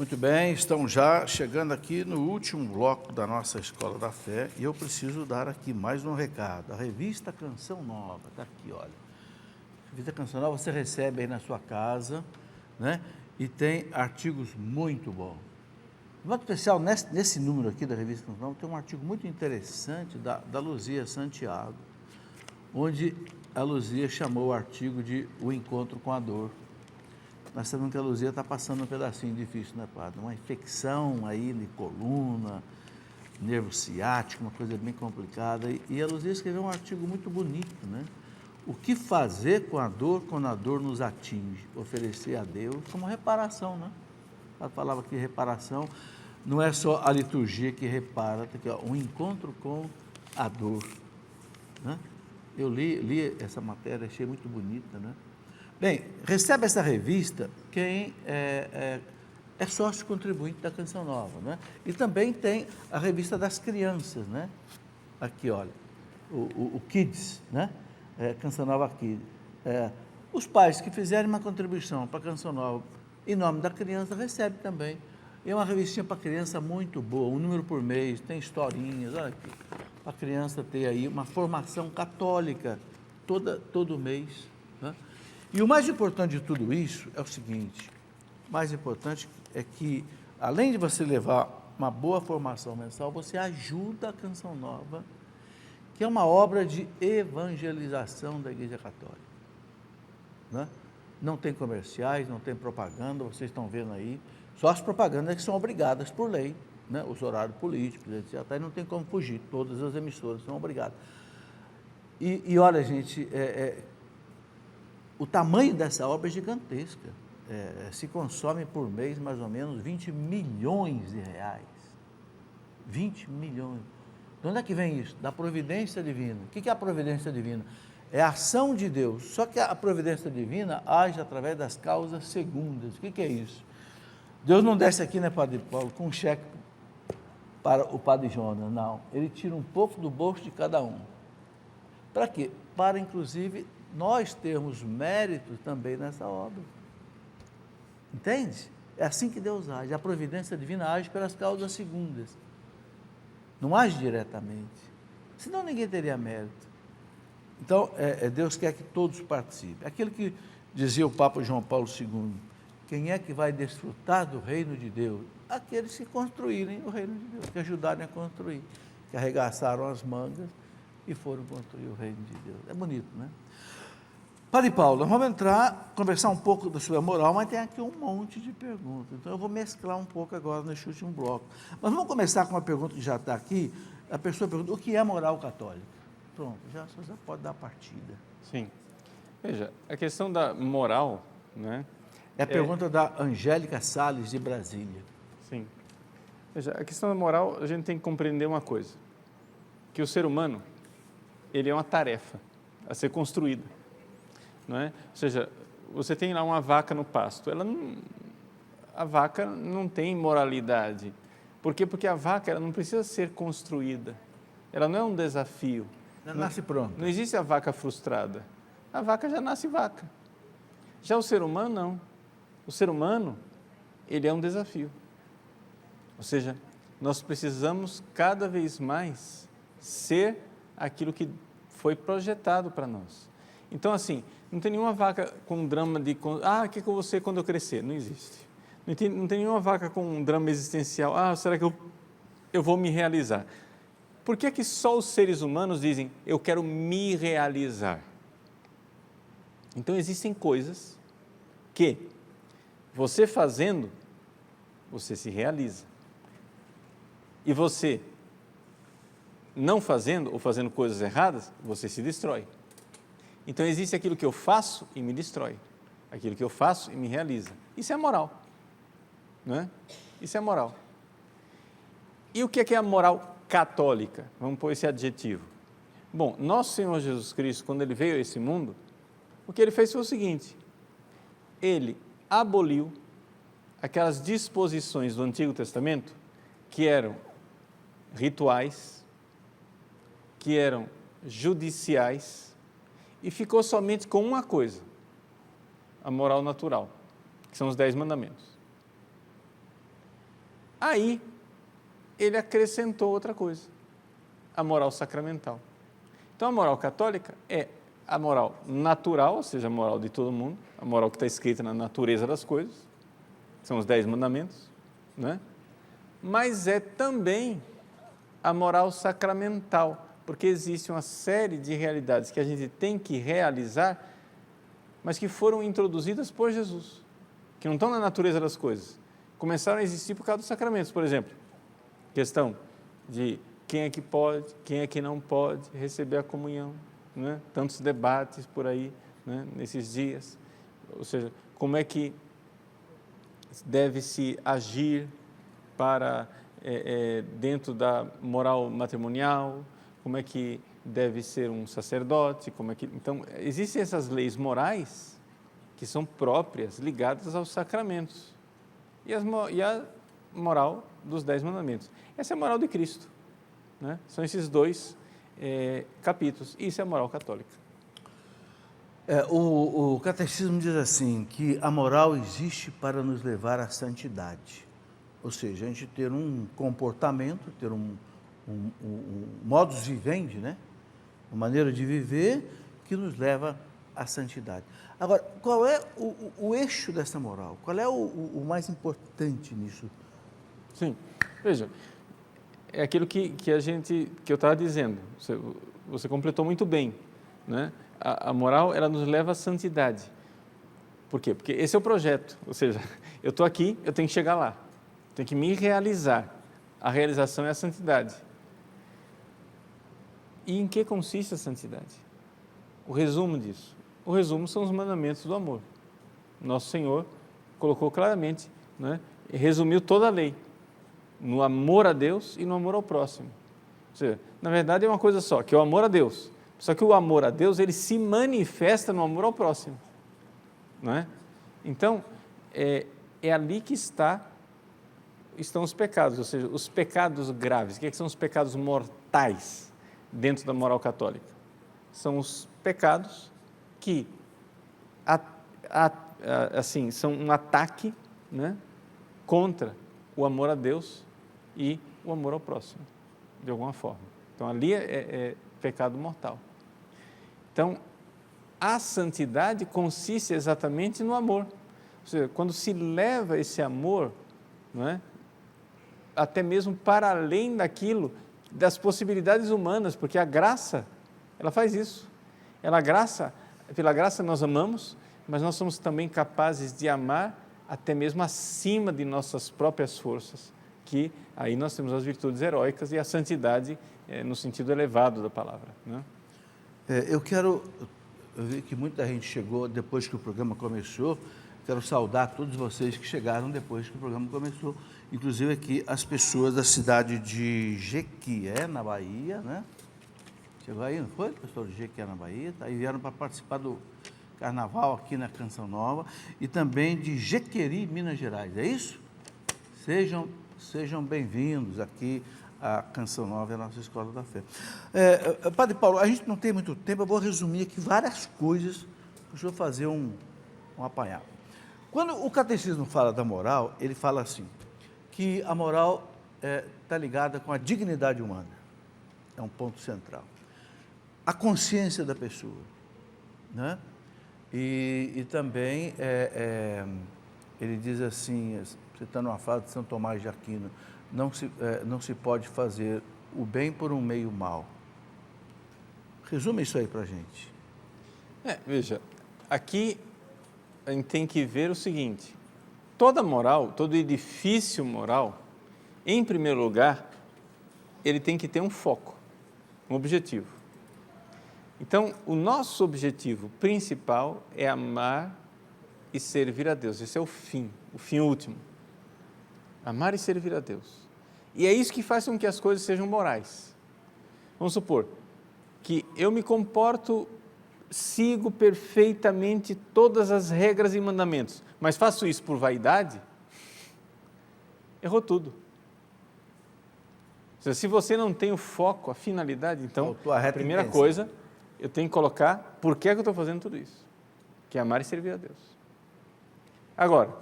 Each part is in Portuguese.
Muito bem, estamos já chegando aqui no último bloco da nossa Escola da Fé e eu preciso dar aqui mais um recado. A revista Canção Nova, está aqui, olha. A revista Canção Nova você recebe aí na sua casa, né? E tem artigos muito bons. De modo especial, nesse número aqui da revista Canção Nova, tem um artigo muito interessante da Luzia Santiago, onde a Luzia chamou o artigo de O Encontro com a Dor. Nós sabemos que a Luzia está passando um pedacinho difícil, né, padre? Uma infecção aí de coluna, nervo ciático, uma coisa bem complicada. E a Luzia escreveu um artigo muito bonito, né? O que fazer com a dor quando a dor nos atinge? Oferecer a Deus como reparação, né? Ela falava que reparação não é só a liturgia que repara, tem aqui, ó, um encontro com a dor, né? Eu li essa matéria, achei muito bonita, né? Bem, recebe essa revista quem é sócio contribuinte da Canção Nova, né? E também tem a revista das crianças, né? Aqui, olha, o Kids, né? Canção Nova Kids. Os pais que fizerem uma contribuição para a Canção Nova em nome da criança recebem também. É uma revistinha para criança muito boa, um número por mês, tem historinhas, olha aqui, para a criança ter aí uma formação católica todo mês, né? E o mais importante de tudo isso é o seguinte, o mais importante é que, além de você levar uma boa formação mensal, você ajuda a Canção Nova, que é uma obra de evangelização da Igreja Católica, né? Não tem comerciais, não tem propaganda, vocês estão vendo aí, só as propagandas que são obrigadas por lei, né? Os horários políticos, etc. Aí não tem como fugir, todas as emissoras são obrigadas. E olha, gente, o tamanho dessa obra é gigantesca, se consome por mês mais ou menos 20 milhões de reais, 20 milhões. De onde é que vem isso? Da providência divina. O que é a providência divina? É a ação de Deus, só que a providência divina age através das causas segundas. O que é isso? Deus não desce aqui, né, Padre Paulo, com um cheque para o Padre Jonas, não. Ele tira um pouco do bolso de cada um. Para quê? Para, inclusive, nós termos mérito também nessa obra. Entende? É assim que Deus age. A providência divina age pelas causas segundas. Não age diretamente. Senão ninguém teria mérito. Então, Deus quer que todos participem. Aquilo que dizia o Papa João Paulo II, quem é que vai desfrutar do reino de Deus? Aqueles que construírem o reino de Deus, que ajudarem a construir, que arregaçaram as mangas e foram construir o reino de Deus. É bonito, né? Padre Paulo, nós vamos conversar um pouco sobre a moral, mas tem aqui um monte de perguntas. Então, eu vou mesclar um pouco agora nesse último bloco. Mas vamos começar com uma pergunta que já está aqui. A pessoa pergunta, o que é moral católica? Pronto, já pode dar a partida. Sim. Veja, a questão da moral, né? É a pergunta da Angélica Salles, de Brasília. Sim. Veja, a questão da moral, a gente tem que compreender uma coisa, que o ser humano, ele é uma tarefa a ser construída, não é? Ou seja, você tem lá uma vaca no pasto, a vaca não tem moralidade. Por quê? Porque a vaca ela não precisa ser construída, ela não é um desafio. Ela nasce pronta. Não existe a vaca frustrada, a vaca já nasce vaca. Já o ser humano, não. O ser humano, ele é um desafio. Ou seja, nós precisamos cada vez mais ser aquilo que foi projetado para nós. Então, assim, não tem nenhuma vaca com um drama de, o que eu vou ser quando eu crescer? Não existe. Não tem nenhuma vaca com um drama existencial, será que eu vou me realizar? Por que é que só os seres humanos dizem, eu quero me realizar? Então, existem coisas que, você fazendo, você se realiza. E você não fazendo, ou fazendo coisas erradas, você se destrói. Então, existe aquilo que eu faço e me destrói. Aquilo que eu faço e me realiza. Isso é moral. Não é? Isso é moral. E o que é a moral católica? Vamos pôr esse adjetivo. Bom, nosso Senhor Jesus Cristo, quando Ele veio a esse mundo, o que Ele fez foi o seguinte, Ele aboliu aquelas disposições do Antigo Testamento que eram rituais, que eram judiciais, e ficou somente com uma coisa, a moral natural, que são os 10 mandamentos. Aí, ele acrescentou outra coisa, a moral sacramental. Então, a moral católica é a moral natural, ou seja, a moral de todo mundo, a moral que está escrita na natureza das coisas, são os 10 mandamentos, né? Mas é também a moral sacramental, porque existe uma série de realidades que a gente tem que realizar, mas que foram introduzidas por Jesus, que não estão na natureza das coisas. Começaram a existir por causa dos sacramentos, por exemplo, questão de quem é que pode, quem é que não pode receber a comunhão, né? Tantos debates por aí, né? Nesses dias, ou seja, como é que deve-se agir para dentro da moral matrimonial, como é que deve ser um sacerdote, então existem essas leis morais que são próprias, ligadas aos sacramentos e a moral dos 10 mandamentos. Essa é a moral de Cristo, né? São esses 2 capítulos. Isso é a moral católica. O catecismo diz assim, que a moral existe para nos levar à santidade. Ou seja, a gente ter um comportamento, ter um modus vivendi, né? Uma maneira de viver que nos leva à santidade. Agora, qual é o eixo dessa moral? Qual é o mais importante nisso? Sim, veja, é aquilo que eu estava dizendo, você completou muito bem, né? A moral, ela nos leva à santidade. Por quê? Porque esse é o projeto, ou seja, eu estou aqui, eu tenho que chegar lá, tenho que me realizar. A realização é a santidade. E em que consiste a santidade? O resumo disso. O resumo são os mandamentos do amor. Nosso Senhor colocou claramente, né, e resumiu toda a lei, no amor a Deus e no amor ao próximo. Ou seja, na verdade é uma coisa só, que é o amor a Deus. Só que o amor a Deus, ele se manifesta no amor ao próximo. Não é? Então, é ali que estão os pecados, ou seja, os pecados graves. O que são os pecados mortais dentro da moral católica? São os pecados que assim, são um ataque, né, contra o amor a Deus e o amor ao próximo, de alguma forma. Então, ali é pecado mortal. Então, a santidade consiste exatamente no amor. Ou seja, quando se leva esse amor, não é, até mesmo para além daquilo, das possibilidades humanas, porque a graça, ela faz isso. Pela graça nós amamos, mas nós somos também capazes de amar até mesmo acima de nossas próprias forças, que aí nós temos as virtudes heróicas e a santidade no sentido elevado da palavra, né? Eu vi que muita gente chegou depois que o programa começou. Quero saudar todos vocês que chegaram depois que o programa começou, inclusive aqui as pessoas da cidade de Jequié, na Bahia, né? Chegou aí, não foi? Pastor de Jequié, na Bahia, tá? E vieram para participar do carnaval aqui na Canção Nova, e também de Jequeri, Minas Gerais, é isso? Sejam bem-vindos aqui à Canção Nova, a nossa Escola da Fé. Padre Paulo, a gente não tem muito tempo, eu vou resumir aqui várias coisas para o senhor fazer um apanhado. Quando o catecismo fala da moral, ele fala assim, que a moral está ligada com a dignidade humana, é um ponto central. A consciência da pessoa, né? E também, ele diz assim, citando uma frase de São Tomás de Aquino, não se pode fazer o bem por um meio mau. Resume isso aí para a gente. Veja, aqui a gente tem que ver o seguinte, toda moral, todo edifício moral, em primeiro lugar, ele tem que ter um foco, um objetivo. Então, o nosso objetivo principal é amar e servir a Deus. Esse é o fim último. Amar e servir a Deus. E é isso que faz com que as coisas sejam morais. Vamos supor que eu me comporto, sigo perfeitamente todas as regras e mandamentos, mas faço isso por vaidade, errou tudo. Se você não tem o foco, a finalidade, então, a primeira coisa, eu tenho que colocar por que eu estou fazendo tudo isso, que é amar e servir a Deus. Agora,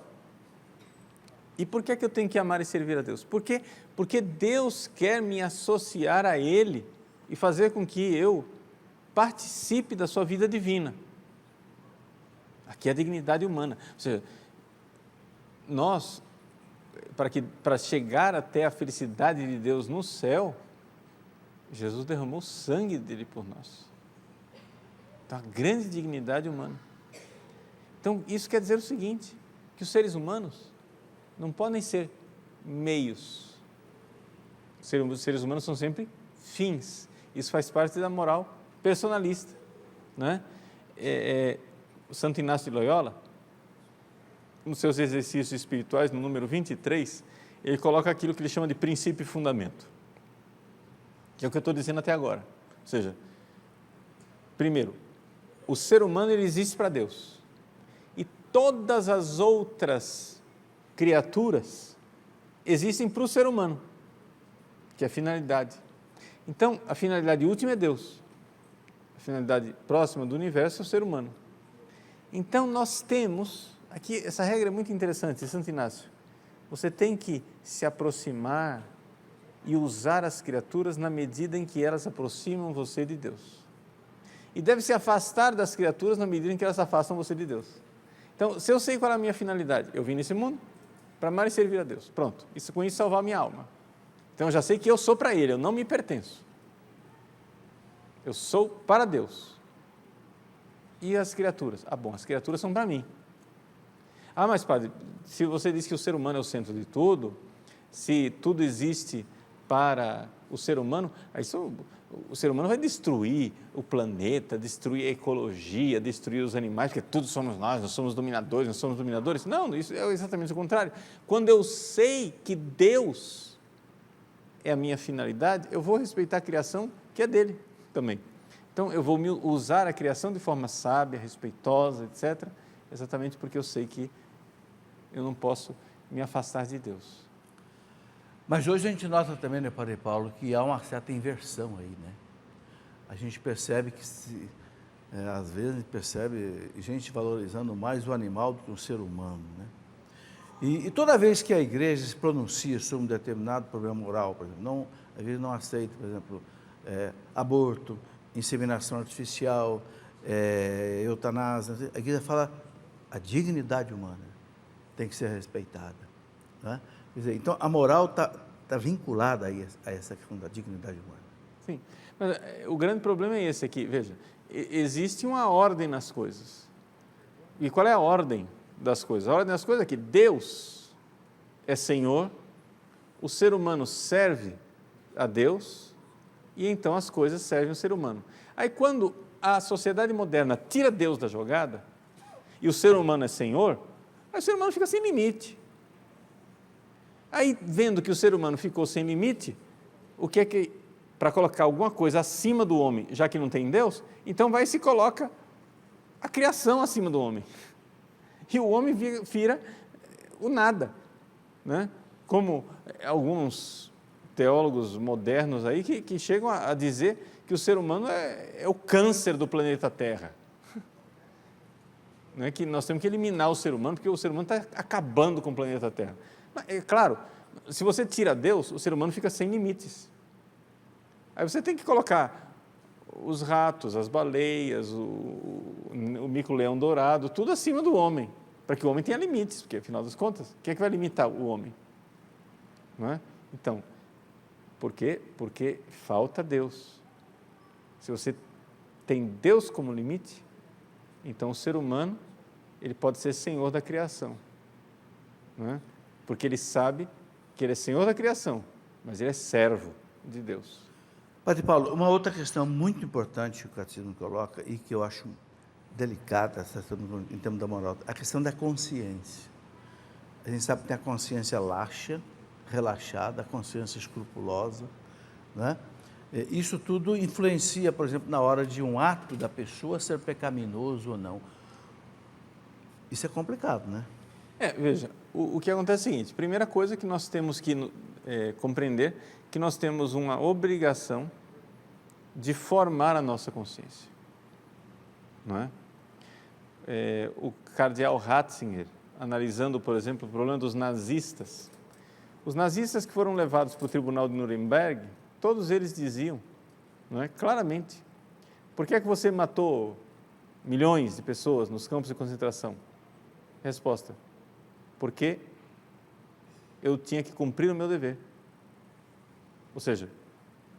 E por que é que eu tenho que amar e servir a Deus? Porque Deus quer me associar a Ele e fazer com que eu participe da sua vida divina. Aqui é a dignidade humana. Ou seja, nós, para chegar até a felicidade de Deus no céu, Jesus derramou o sangue dele por nós. Então, a grande dignidade humana. Então, isso quer dizer o seguinte, que os seres humanos não podem ser meios. Os seres humanos são sempre fins. Isso faz parte da moral personalista, né? O Santo Inácio de Loyola, nos seus exercícios espirituais, no número 23, ele coloca aquilo que ele chama de princípio e fundamento, que é o que eu estou dizendo até agora. Ou seja, primeiro, o ser humano ele existe para Deus, e todas as outras criaturas existem para o ser humano, que é a finalidade. Então, a finalidade última é Deus, a finalidade próxima do universo é o ser humano. Então, nós temos, aqui essa regra é muito interessante, Santo Inácio, você tem que se aproximar e usar as criaturas na medida em que elas aproximam você de Deus. E deve se afastar das criaturas na medida em que elas afastam você de Deus. Então, se eu sei qual é a minha finalidade, eu vim nesse mundo para amar e servir a Deus. Pronto, com isso salvar a minha alma. Então, eu já sei que eu sou para Ele, eu não me pertenço. Eu sou para Deus. E as criaturas? Bom, as criaturas são para mim. Mas padre, se você diz que o ser humano é o centro de tudo, se tudo existe para o ser humano, aí o ser humano vai destruir o planeta, destruir a ecologia, destruir os animais, porque tudo somos nós somos dominadores, nós somos dominadores. Não, isso é exatamente o contrário. Quando eu sei que Deus é a minha finalidade, eu vou respeitar a criação que é dele também. Então, eu vou usar a criação de forma sábia, respeitosa, etc., exatamente porque eu sei que eu não posso me afastar de Deus. Mas hoje a gente nota também, né, Padre Paulo, que há uma certa inversão aí, né? A gente percebe que, às vezes, a gente percebe gente valorizando mais o animal do que o ser humano, né? E toda vez que a igreja se pronuncia sobre um determinado problema moral, por exemplo, a igreja não aceita, por exemplo, aborto, inseminação artificial, eutanásia, a igreja fala a dignidade humana tem que ser respeitada, né? Quer dizer, então, a moral está vinculada a essa questão da dignidade humana. Sim, mas o grande problema é esse aqui, veja, existe uma ordem nas coisas. E qual é a ordem das coisas? A ordem das coisas é que Deus é Senhor, o ser humano serve a Deus, e então as coisas servem o ser humano. Aí quando a sociedade moderna tira Deus da jogada, e o ser humano é Senhor, aí o ser humano fica sem limite. Aí, vendo que o ser humano ficou sem limite, o que é que, para colocar alguma coisa acima do homem, já que não tem Deus, então vai e se coloca a criação acima do homem. E o homem vira o nada, né? Como alguns teólogos modernos aí que chegam a dizer que o ser humano é o câncer do planeta Terra. Não é que nós temos que eliminar o ser humano, porque o ser humano está acabando com o planeta Terra. É claro, se você tira Deus, o ser humano fica sem limites. Aí você tem que colocar os ratos, as baleias, o mico-leão dourado, tudo acima do homem, para que o homem tenha limites, porque, afinal das contas, quem é que vai limitar o homem? Não é? Então, por quê? Porque falta Deus. Se você tem Deus como limite, então o ser humano ele pode ser senhor da criação, não é? Porque ele sabe que ele é senhor da criação, mas ele é servo de Deus. Padre Paulo, uma outra questão muito importante que o catecismo coloca e que eu acho delicada em termos da moral, a questão da consciência. A gente sabe que tem a consciência laxa, relaxada, a consciência escrupulosa, né? Isso tudo influencia, por exemplo, na hora de um ato da pessoa ser pecaminoso ou não. Isso é complicado, né? Veja, o que acontece é o seguinte, primeira coisa que nós temos que compreender, que nós temos uma obrigação de formar a nossa consciência, não é? O cardeal Ratzinger, analisando, por exemplo, o problema dos nazistas. Os nazistas que foram levados para o tribunal de Nuremberg, todos eles diziam, não é, claramente, por que é que você matou milhões de pessoas nos campos de concentração? Resposta, porque eu tinha que cumprir o meu dever. Ou seja,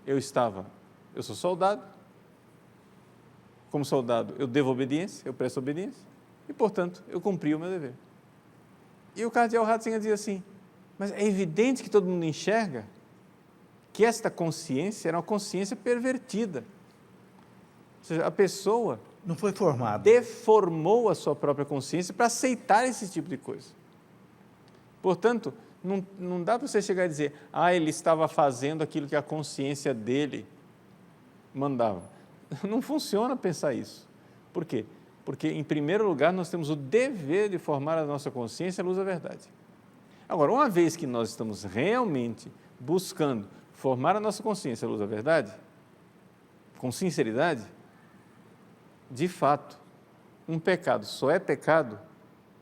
eu sou soldado, como soldado eu devo obediência, eu presto obediência, e, portanto, eu cumpri o meu dever. E o cardeal Ratzinger diz assim, mas é evidente que todo mundo enxerga que esta consciência era uma consciência pervertida. Ou seja, a pessoa Não foi formado. deformou a sua própria consciência para aceitar esse tipo de coisa. Portanto, não dá para você chegar e dizer, ele estava fazendo aquilo que a consciência dele mandava. Não funciona pensar isso. Por quê? Porque, em primeiro lugar, nós temos o dever de formar a nossa consciência à luz da verdade. Agora, uma vez que nós estamos realmente buscando formar a nossa consciência à luz da verdade, com sinceridade, de fato, um pecado só é pecado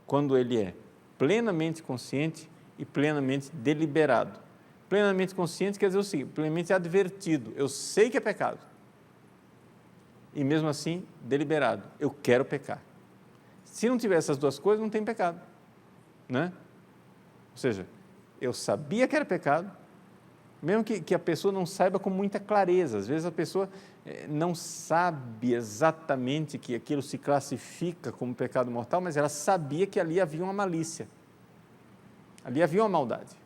quando ele é plenamente consciente e plenamente deliberado. Plenamente consciente quer dizer o seguinte, plenamente advertido, eu sei que é pecado. E mesmo assim, deliberado, eu quero pecar. Se não tiver essas duas coisas, não tem pecado, né? Ou seja, eu sabia que era pecado, mesmo que a pessoa não saiba com muita clareza. Às vezes a pessoa não sabe exatamente que aquilo se classifica como pecado mortal, mas ela sabia que ali havia uma malícia, ali havia uma maldade,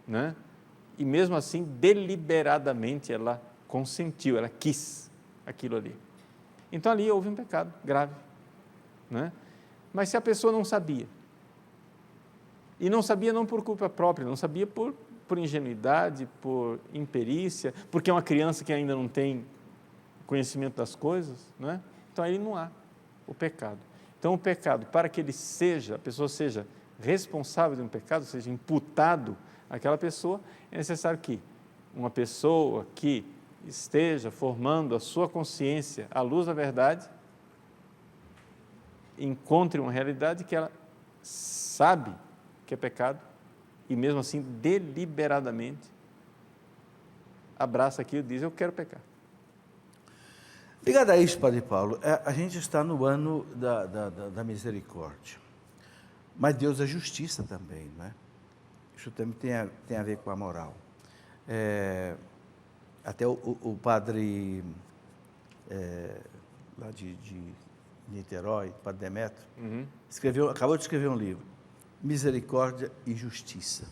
né? E mesmo assim, deliberadamente, ela consentiu, ela quis aquilo ali. Então ali houve um pecado grave, né? Mas se a pessoa não sabia, e não sabia não por culpa própria, não sabia por ingenuidade, por imperícia, porque é uma criança que ainda não tem conhecimento das coisas, né? Então aí não há o pecado. Então o pecado, para que a pessoa seja responsável de um pecado, seja imputado àquela pessoa, é necessário que uma pessoa que esteja formando a sua consciência à luz da verdade, encontre uma realidade que ela sabe que é pecado e mesmo assim deliberadamente abraça aquilo e diz, eu quero pecar. Ligado a isso, Padre Paulo, a gente está no ano da misericórdia, mas Deus é justiça também, não é? Isso também tem a ver com a moral. Até o padre lá de Niterói, padre Demétrio, acabou de escrever um livro, Misericórdia e Justiça.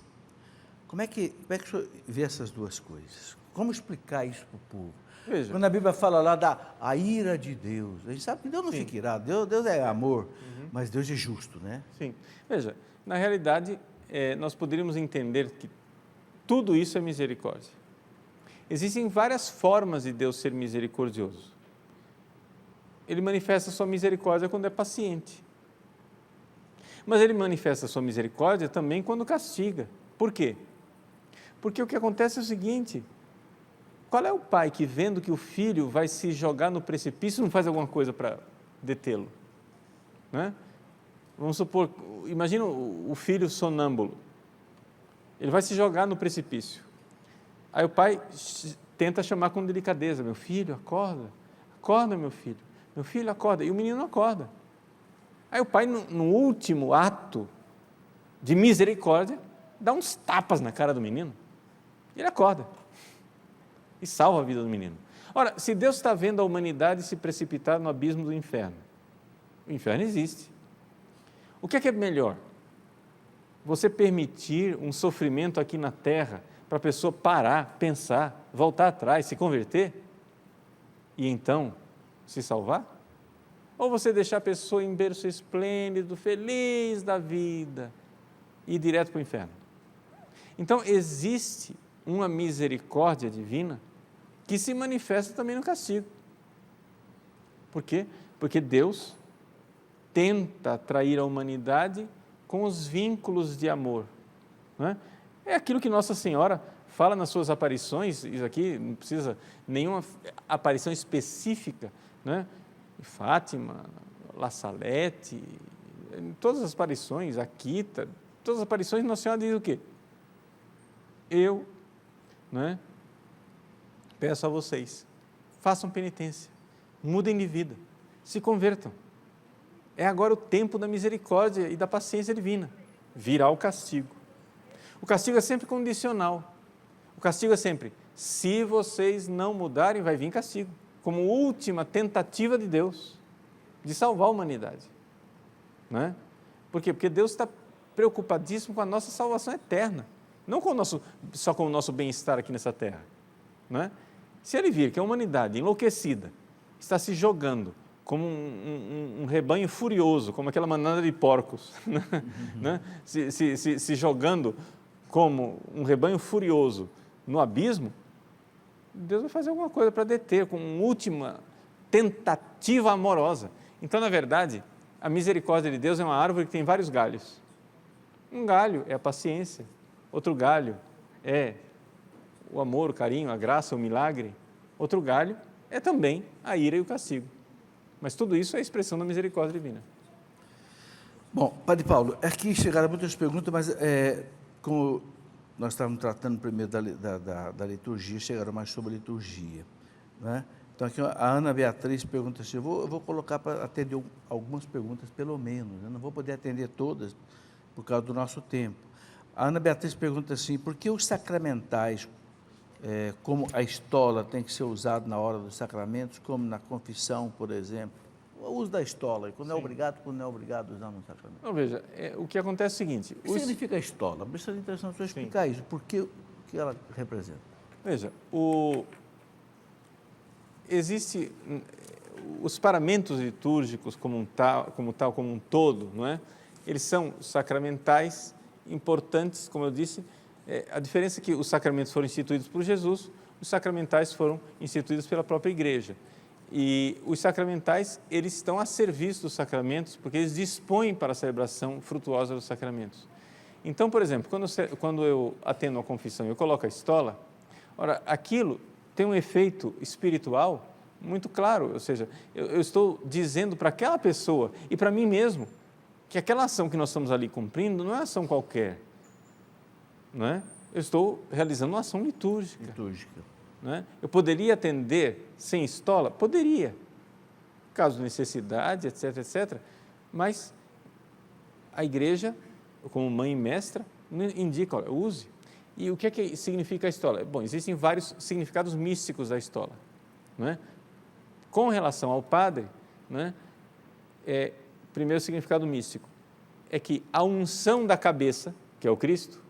Como é que o senhor vê essas duas coisas? Como explicar isso para o povo? Veja. Quando a Bíblia fala lá a ira de Deus, a gente sabe que Deus não fica irado, Deus é amor, mas Deus é justo, né? Sim. Veja, na realidade, nós poderíamos entender que tudo isso é misericórdia. Existem várias formas de Deus ser misericordioso. Ele manifesta a sua misericórdia quando é paciente. Mas ele manifesta a sua misericórdia também quando castiga. Por quê? Porque o que acontece é o seguinte, qual é o pai que, vendo que o filho vai se jogar no precipício, não faz alguma coisa para detê-lo? Né? Vamos supor, imagina o filho sonâmbulo, ele vai se jogar no precipício. Aí o pai tenta chamar com delicadeza, meu filho, acorda, meu filho, acorda, e o menino não acorda. Aí o pai, no último ato de misericórdia, dá uns tapas na cara do menino, e ele acorda, e salva a vida do menino. Ora, se Deus está vendo a humanidade se precipitar no abismo do inferno, o inferno existe. O que é melhor? Você permitir um sofrimento aqui na terra, para a pessoa parar, pensar, voltar atrás, se converter, e então se salvar? Ou você deixar a pessoa em berço esplêndido, feliz da vida, e ir direto para o inferno? Então, existe uma misericórdia divina que se manifesta também no castigo. Por quê? Porque Deus tenta atrair a humanidade com os vínculos de amor, não é? É aquilo que Nossa Senhora fala nas suas aparições, isso aqui não precisa nenhuma aparição específica, né? Fátima, La Salete, Em todas as aparições, a quita, todas as aparições, Nossa Senhora diz o quê? Eu, né, peço a vocês, façam penitência, mudem de vida, se convertam. É agora o tempo da misericórdia e da paciência divina. Virá o castigo. O castigo é sempre condicional. O castigo é sempre, se vocês não mudarem, vai vir castigo, como última tentativa de Deus de salvar a humanidade. Não é? Por quê? Porque Deus está preocupadíssimo com a nossa salvação eterna, não com só com o nosso bem-estar aqui nessa terra. Não é? Se Ele vir que a humanidade enlouquecida está se jogando como um rebanho furioso, como aquela manada de porcos, né? se jogando como um rebanho furioso no abismo, Deus vai fazer alguma coisa para deter, com uma última tentativa amorosa. Então, na verdade, a misericórdia de Deus é uma árvore que tem vários galhos. Um galho é a paciência, outro galho é o amor, o carinho, a graça, o milagre, outro galho é também a ira e o castigo. Mas tudo isso é a expressão da misericórdia divina. Bom, Padre Paulo, aqui chegaram muitas perguntas, mas como nós estávamos tratando primeiro da liturgia, chegaram mais sobre a liturgia. Né? Então, aqui a Ana Beatriz pergunta assim, eu vou colocar para atender algumas perguntas, pelo menos, eu não vou poder atender todas, por causa do nosso tempo. A Ana Beatriz pergunta assim, por que os sacramentais, como a estola tem que ser usado na hora dos sacramentos, como na confissão, por exemplo? O uso da estola, quando é obrigado, quando não é obrigado a usar no sacramento. Então, veja, o que acontece é o seguinte... O que significa a estola? Por isso é interessante você explicar isso, porque o que ela representa. Veja, existe os paramentos litúrgicos como um todo, não é? Eles são sacramentais, importantes, como eu disse. A diferença é que os sacramentos foram instituídos por Jesus, os sacramentais foram instituídos pela própria Igreja. E os sacramentais, eles estão a serviço dos sacramentos, porque eles dispõem para a celebração frutuosa dos sacramentos. Então, por exemplo, quando eu atendo a confissão e eu coloco a estola, ora, aquilo tem um efeito espiritual muito claro, ou seja, eu estou dizendo para aquela pessoa e para mim mesmo que aquela ação que nós estamos ali cumprindo não é ação qualquer, não é? Eu estou realizando uma ação litúrgica. Não é? Eu poderia atender sem estola? Poderia, caso de necessidade, etc., etc., mas a Igreja, como mãe e mestra, indica, olha, use. E o que é que significa a estola? Bom, existem vários significados místicos da estola. Não é? Com relação ao padre, não é? Primeiro significado místico é que a unção da cabeça, que é o Cristo,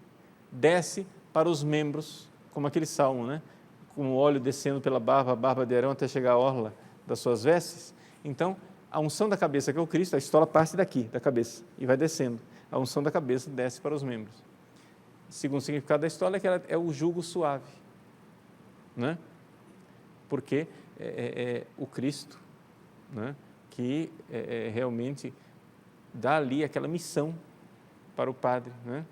desce para os membros, como aquele salmo, né? Com o óleo descendo pela barba, a barba de Arão até chegar à orla das suas vestes. Então, a unção da cabeça, que é o Cristo, a estola parte daqui, da cabeça, e vai descendo. A unção da cabeça desce para os membros. O segundo significado da estola é que ela é o jugo suave, né? Porque é o Cristo, né? Que realmente dá ali aquela missão para o padre, né?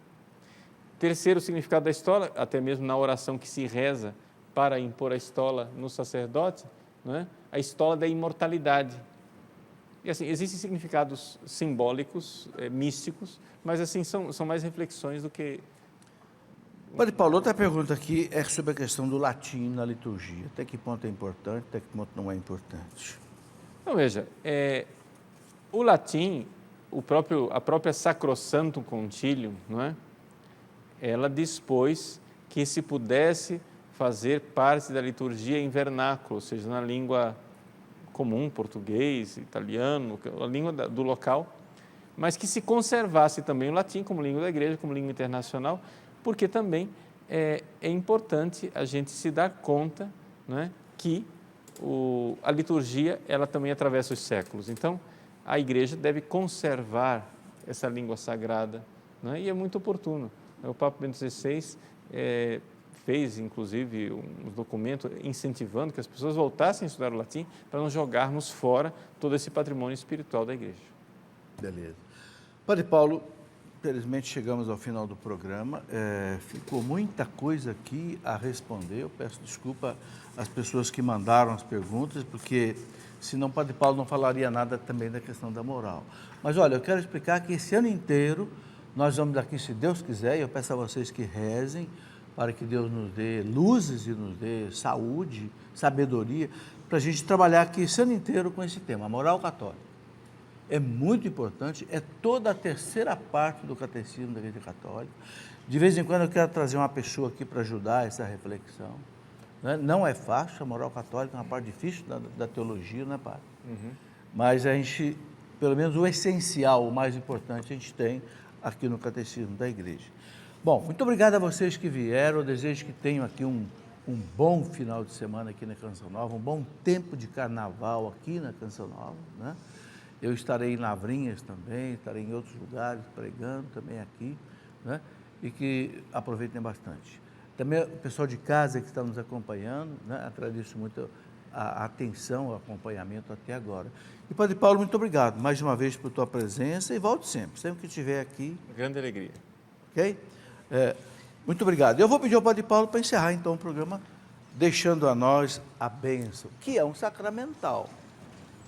Terceiro significado da estola, até mesmo na oração que se reza para impor a estola no sacerdote, não é? A estola da imortalidade. E assim, existem significados simbólicos, místicos, mas assim, são mais reflexões do que... Padre Paulo, outra pergunta aqui é sobre a questão do latim na liturgia. Até que ponto é importante, até que ponto não é importante? Então, veja, o latim, a própria Sacrosanctum Concilium, não é? Ela dispôs que se pudesse fazer parte da liturgia em vernáculo, ou seja, na língua comum, português, italiano, a língua do local, mas que se conservasse também o latim como língua da igreja, como língua internacional, porque também é importante a gente se dar conta, não é, que a liturgia ela também atravessa os séculos. Então, a igreja deve conservar essa língua sagrada, não é? E é muito oportuno. O Papa Bento XVI fez, inclusive, um documento incentivando que as pessoas voltassem a estudar o latim para não jogarmos fora todo esse patrimônio espiritual da igreja. Beleza. Padre Paulo, infelizmente chegamos ao final do programa. Ficou muita coisa aqui a responder. Eu peço desculpa às pessoas que mandaram as perguntas, porque senão o Padre Paulo não falaria nada também da questão da moral. Mas olha, eu quero explicar que esse ano inteiro nós vamos aqui, se Deus quiser, e eu peço a vocês que rezem para que Deus nos dê luzes e nos dê saúde, sabedoria, para a gente trabalhar aqui esse ano inteiro com esse tema, a moral católica. É muito importante, é toda a terceira parte do catecismo da Igreja Católica. De vez em quando eu quero trazer uma pessoa aqui para ajudar essa reflexão. Né? Não é fácil, a moral católica é uma parte difícil da teologia, não é, padre? Mas a gente, pelo menos o essencial, o mais importante, a gente tem aqui no catecismo da Igreja. Bom, muito obrigado a vocês que vieram, eu desejo que tenham aqui um bom final de semana aqui na Canção Nova, um bom tempo de carnaval aqui na Canção Nova, né? Eu estarei em Lavrinhas também, estarei em outros lugares pregando também aqui, né? E que aproveitem bastante. Também o pessoal de casa que está nos acompanhando, né? Agradeço muito a atenção, o acompanhamento até agora. E Padre Paulo, muito obrigado mais uma vez por tua presença e volte sempre que estiver aqui. Grande alegria. Ok? Muito obrigado. Eu vou pedir ao Padre Paulo para encerrar então o programa, deixando a nós a bênção, que é um sacramental.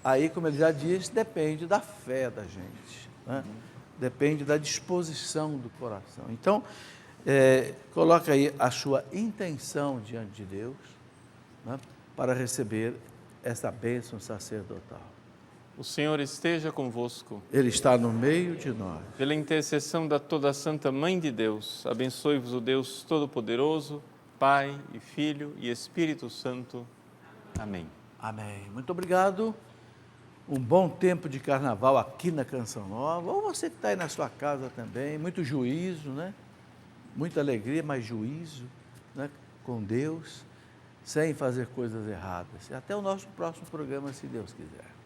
Aí, como ele já disse, depende da fé da gente, né? Depende da disposição do coração. Então, coloca aí a sua intenção diante de Deus, né? Para receber essa bênção sacerdotal. O Senhor esteja convosco. Ele está no meio de nós. Pela intercessão da toda Santa Mãe de Deus, abençoe-vos o Deus Todo-Poderoso, Pai e Filho e Espírito Santo. Amém. Amém. Muito obrigado. Um bom tempo de carnaval aqui na Canção Nova, ou você que está aí na sua casa também, muito juízo, né? Muita alegria, mas juízo, né? Com Deus, sem fazer coisas erradas. Até o nosso próximo programa, se Deus quiser.